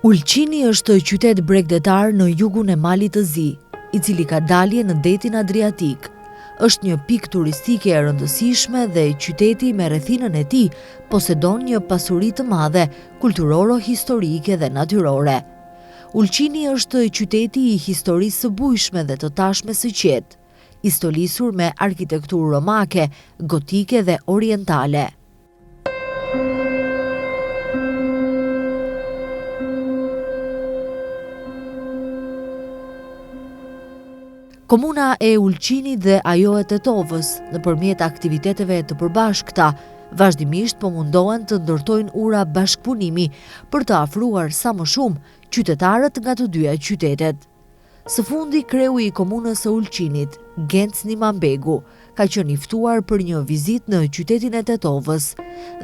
Ulqini është qytet bregdetar në jugun e Malit të Zi, i cili ka dalje në detin Adriatik. Është një pikë turistike e rëndësishme dhe qyteti me rrethinën e tij posedon një pasuri të madhe kulturoro-historike dhe natyrore. Ulqini është qyteti i historisë së bujshme dhe të tashmes së qetë, i stolisur me arkitekturë romake, gotike dhe orientale. Komuna e Ulqinit dhe ajo e Tetovës, nëpërmjet aktiviteteve të përbashkëta, vazhdimisht po mundohen të ndërtojnë ura bashkëpunimi për të afruar sa më shumë qytetarët nga të dyja qytetet. Së fundi, kreu i komunës së Ulqinit, Genc Nimambegu, ka qenë i ftuar për një vizitë në qytetin e Tetovës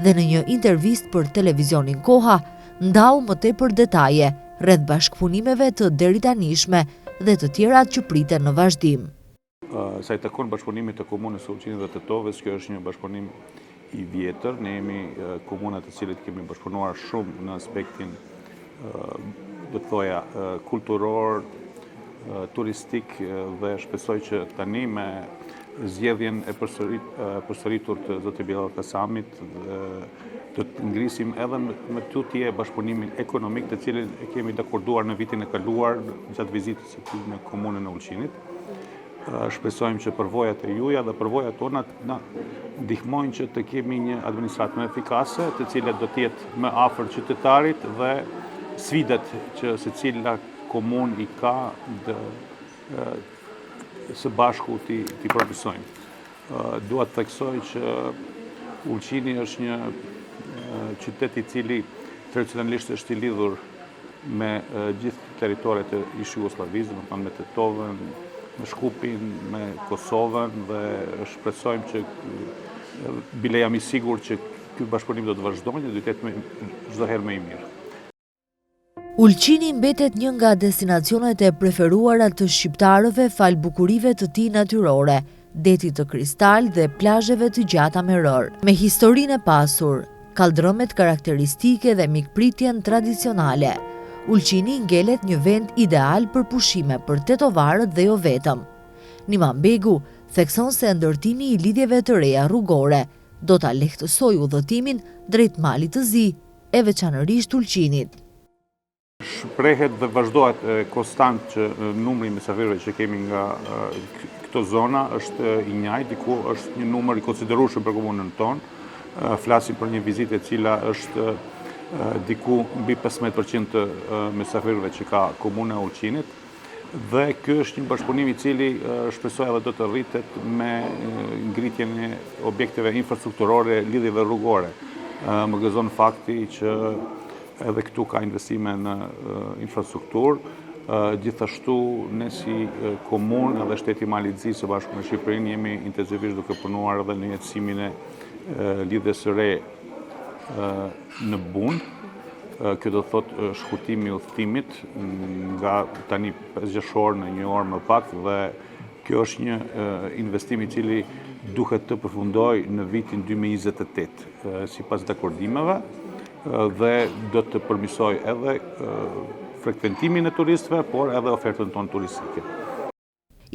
dhe në një intervistë për televizionin Koha ndau më tepër detaje rreth bashkëpunimeve të deritanishme dhe të tjerat që priten në vazhdim. Sa i takon bashkëpunimit të komunës së Ulqinit dhe Tetovës, kjo është një bashkëpunim i vjetër. Ne jemi komunat të cilit kemi bashkëpunuar shumë në aspektin, do të thoja, kulturor, turistik dhe shpresoj që tani me zgjedhjen e përsëritur të zotit Bilal Kasamit do të ngrisim edhe me tutje bashkëpunimin ekonomik, të cilin e kemi dakorduar në vitin e kaluar gjatë vizitës së tij në komunën e Ulqinit. Shpresojmë që përvojat e juaja dhe përvojat tona na ndihmojnë që të kemi një administratë më efikase, të cilat do të jetë më afër qytetarit dhe sfidat që secila komunë i ka së bashku t'i përmirësojmë. Dua të theksoj që Ulqini është një qytet i cili tradicionalisht është i lidhur me gjithë territoret e ish Jugosllavisë, domethënë me Tetovën, me Shkupin, me Kosovën dhe shpresojmë që bile jam i sigurt që ky bashkëpunim do të vazhdojë dhe do të jetë çdo herë më i mirë. Ulqini mbetet një nga destinacionet e preferuara të shqiptarëve fal bukurive të tij natyrore, detit të kristal dhe plazheve të gjata me rër. Me historinë e pasur, kaldrëmet karakteristike dhe mikpritjen tradicionale, Ulqini ngelet një vend ideal për pushime për tetovarët dhe jo vetëm. Nimambegu thekson se ndërtimi i lidhjeve të reja rrugore do ta lehtësojë udhëtimin drejt Malit të Zi, e veçanërisht Ulqinit. Shprehet dhe vazhdohet konstant që numri i mysafirëve që kemi nga këto zona është i njëjtë, diku është një numër i konsiderueshëm për komunën tonë. Flasim për një vizitë e cila është diku mbi 15% të mysafirëve që ka komuna e Ulqinit, dhe ky është një bashkëpunim i cili shpresoj edhe do të rritet me ngritjen e objekteve infrastrukturore, lidhjeve rrugore. Më gëzon fakti që edhe këtu ka investime në infrastrukturë. Gjithashtu ne si komunë edhe shteti Mali të Zi së bashku me Shqipërinë jemi intensivisht duke punuar edhe në jetësimin e lidhjes së re në Bun. Kjo do thotë shkutimi i udhëtimit nga tani 5-6 orë në 1 orë më pak, dhe kjo është një investim i cili duhet të përfundojë në vitin 2028 sipas dakordimeve, dhe do të përmirësoj edhe frekuentimin e turistëve, por edhe ofertën tonë turistike.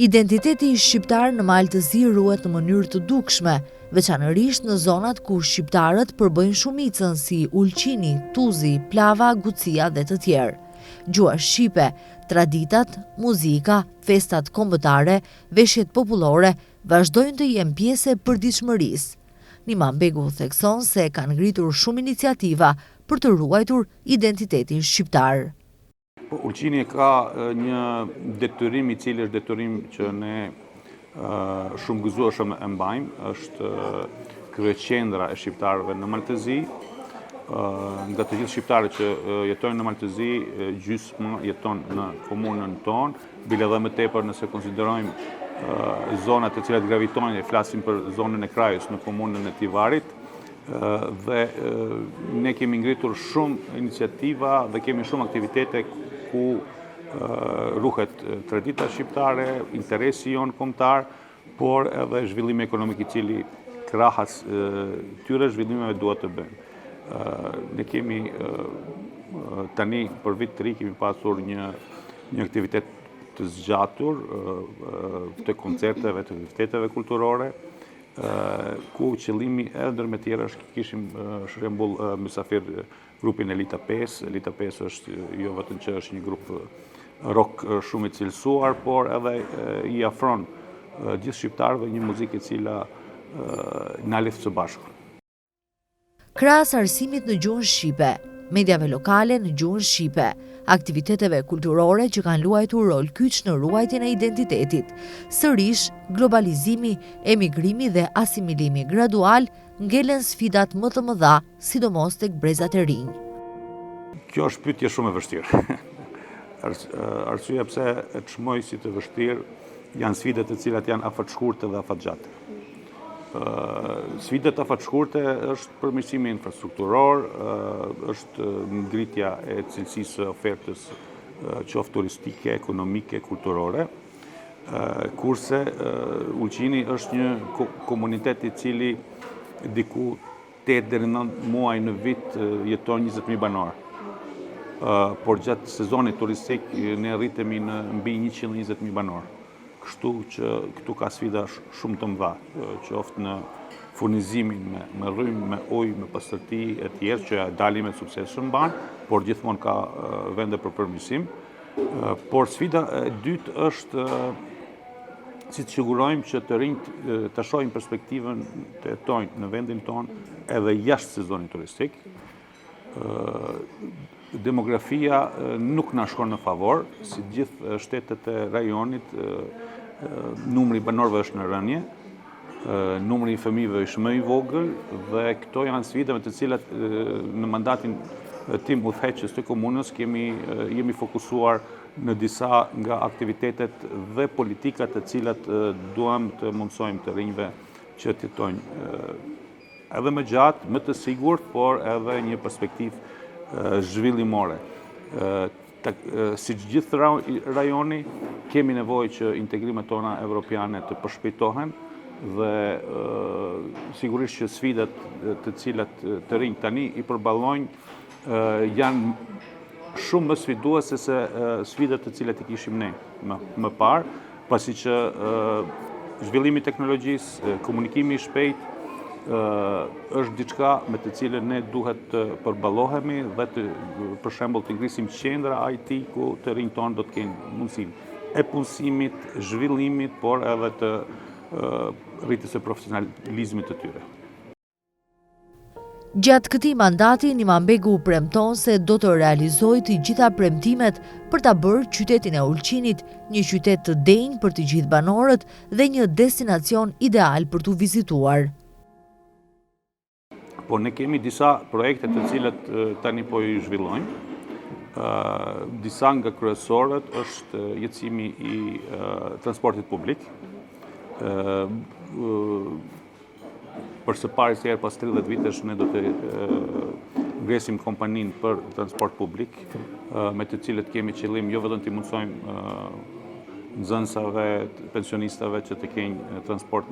Identiteti shqiptar në Mal të Zi ruhet në mënyrë të dukshme, veçanërisht në zonat ku shqiptarët përbëjnë shumicën si Ulqini, Tuzi, Plava, Gucia dhe të tjerë. Gjua shqipe, traditat, muzika, festat kombëtare, veshjet popullore vazhdojnë të jenë pjesë e përditshmërisë. Nimambegu thekson se kanë ngritur shumë iniciativa për të ruajtur identitetin shqiptar. Ulqini ka një detyrim i cili është detyrim që ne shumë gëzueshëm e mbajmë, është kryeqendra e shqiptarëve në Mal të Zi. Nga të gjithë shqiptarët që jetojnë në Mal të Zi, gjysma jeton në komunën tonë, bile edhe më tepër nëse konsiderojmë zonat të cilat gravitojnë, flasim për zonën e Krajës në komunën e Tivarit, dhe ne kemi ngritur shumë iniciativa dhe kemi shumë aktivitete ku ruhet tradita shqiptare, interesi jon kombëtar, por edhe zhvillimi ekonomik i cili krahas tyre zhvillimeve duhet të bëjmë. Ne kemi tani për vit të ri kemi pasur një aktivitet të zgjatur të koncerteve, të aktiviteteve kulturore, ku qëllimi edhe ndër me tjera kishim shembull mysafir grupin Elita 5. Elita 5 është jo vetëm që është një grup rock shumë i cilësuar, por edhe i afron gjithë shqiptarëve një muzikë e cila na lidh së bashku. Krahas arsimit në gjuhën shqipe, mediave lokale në gjuhën shqipe, aktiviteteve kulturore që kanë luajtur rol kyç në ruajtjen e identitetit, sërish globalizimi, emigrimi dhe asimilimi gradual ngelen sfidat më të mëdha, sidomos tek brezat e rinj. Kjo është pyetje shumë e vështirë. Arsyeja pse e çmoj si të vështirë janë sfidat të cilat janë afatshkurte dhe afatgjate. Sfidat afatshkurte është përmirësimi infrastrukturor, është ngritja e cilësisë së ofertës qoftë turistike, ekonomike, kulturore, kurse Ulqini është një komunitet i cili diku 8 deri në 9 muaj në vit jeton 20.000 banor. Por gjatë sezonit turistik ne rritemi në mbi 120.000 banor. Kështu që këtu ka sfida shumë të mëdha, qoftë në furnizimin me rrymë, me ujë, me pastërti e tjerë që dalim me sukses shumë banë, por gjithmonë ka vende për përmirësim. Por sfida e dytë është si të sigurojmë që të rinjt të shohin perspektivën të jetojnë në vendin tonë edhe jashtë sezonit turistik. Demografia nuk na shkon në favor, si gjithë shtetet e rajonit, numri i banorëve është në rënje, numri i fëmijëve është më i vogël dhe këto janë sfida me të cilat në mandatin tim udhëheqës të komunës jemi fokusuar në disa nga aktivitetet dhe politikat të cilat duam të mundsojmë të rinjve që të jetojnë edhe më gjatë, më të sigurt, por edhe një perspektivë zhvillimore. Si gjithë rajoni, kemi nevojë që integrimet tona evropiane të përshpejtohen dhe sigurisht që sfidat të cilat të rinj tani i përballojnë janë shumë më sfiduese se sfidat të cilat i kishim ne më parë, pasi që zhvillimi i teknologjisë, komunikimi i shpejtë është diçka me të cilën ne duhet të përballohemi dhe për shembull të ngrisim qendra IT ku të rinjt tonë do të kenë mundësinë e punësimit, zhvillimit, por edhe të rritjes së profesionalizmit të tyre. Gjatë këtij mandati, Imanbegu premton se do të realizojë të gjitha premtimet për ta bërë qytetin e Ulqinit një qytet të denjë për të gjithë banorët dhe një destinacion ideal për t'u vizituar. Po ne kemi disa projekte të cilat tani po i zhvillojmë. Disa nga kryesorët është jetësimi i transportit publik. Për së pari se herë pas 30 vitesh ne do të ngresim kompaninë për transport publik, me të cilët kemi qëllim jo vetëm të mundsojmë nxënësave, pensionistave që të kenë transport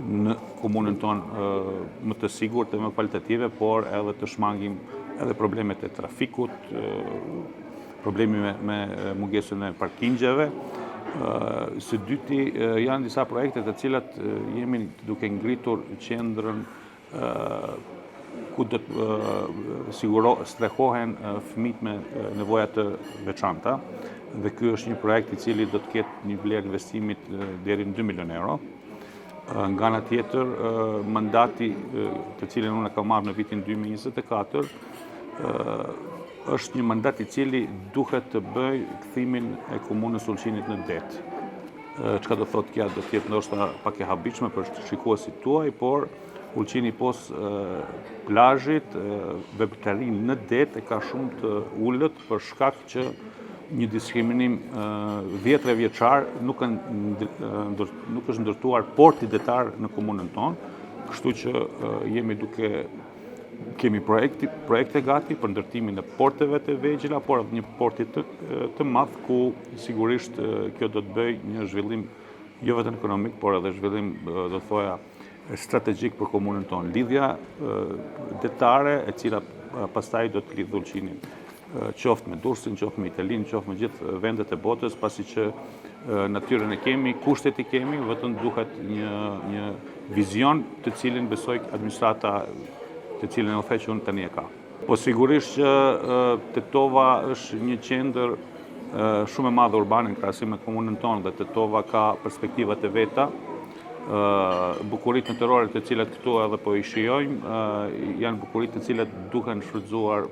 në komunën tonë më të sigurt dhe më kvalitative, por edhe të shmangim edhe problemet e trafikut, problemi me mungesën e parkingjeve. Së dyti janë disa projekte të cilat jemi duke ngritur qendrën ku do të strehohen fëmijët me nevoja të veçanta, dhe ky është një projekt i cili do të ketë një vlerë investimit deri në 2 milion euro. Nga ana tjetër, mandati të cilin unë kam marrë në vitin 2024 është një mandat i cili duhet të bëj kthimin e komunës Ulqinit në det. Çka do thotë kjo, do të jetë ndoshta pak e habitshme për shikuesit tuaj, por Ulqini pos plazhit, veprimtarinë në det e ka shumë të ulët për shkak që një diskriminim 10 vjeçar nuk është ndërtuar porti detar në komunën tonë, kështu që kemi projekte gati për ndërtimin e porteve të vegjëla, por edhe një porti të madh ku sigurisht kjo do të bëjë një zhvillim jo vetëm ekonomik, por edhe zhvillim, do të thoja, strategjik për komunën tonë. Lidhja detare e cila pastaj do të lidhë Ulqinin, qoftë me Durrësin, qoftë me Italinë, qoftë me gjithë vendet e botës, pasi që natyrën e kemi, kushtet i kemi, vetëm duhet një vizion të cilin besoj administrata të cilin e ofre që unë tani e ka. Po sigurisht që Tetova është një qendër shumë e madhe urbane në krahasim me komunën tonë dhe Tetova ka perspektivat e veta. Bukuritë natyrore të cilat këtu edhe po i shijojmë janë bukuritë të cilat duhen shfrytzuar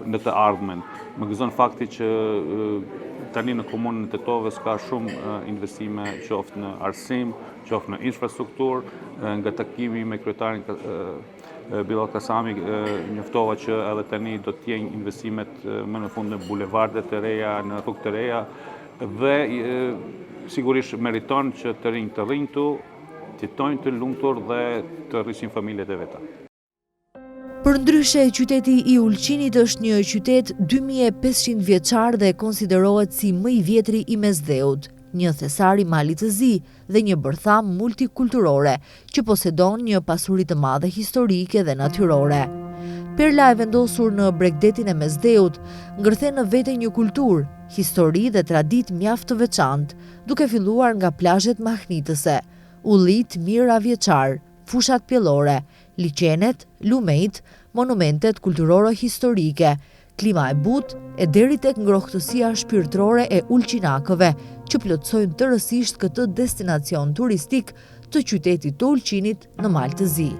në të ardhmen. Më gëzon fakti që tani në komunën e Tetovës ka shumë investime qoftë në arsim, qoftë në infrastrukturë. Nga takimi me kryetarin Bilal Kasami njoftova që edhe tani do të jenë investimet më në fund në bulevardet e reja, në rrugë të reja dhe sigurisht meriton që të rinj të rrinjtu, të jetojnë të lumtur dhe të rrisin familjet e veta. Përndryshe, qyteti i Ulqinit është një qytet 2500 vjeçar dhe konsiderohet si më i vjetri i Mesdheut, një thesar i Malit të Zi dhe një bërtham multikulturore që posedon një pasuri të madhe historike dhe natyrore. Perla e vendosur në bregdetin e Mesdheut ngërthen në vete një kulturë, histori dhe traditë mjaft të veçantë, duke filluar nga plazhet mahnitëse, ullit mira vjeçar, fushat pjellore, liqenet, lumejt, monumentet kulturoro-historike, klima e butë e deri tek ngrohtësia shpirtërore e ulqinakëve që plotësojnë tërësisht këtë destinacion turistik të qytetit të Ulqinit në Malë të Zi.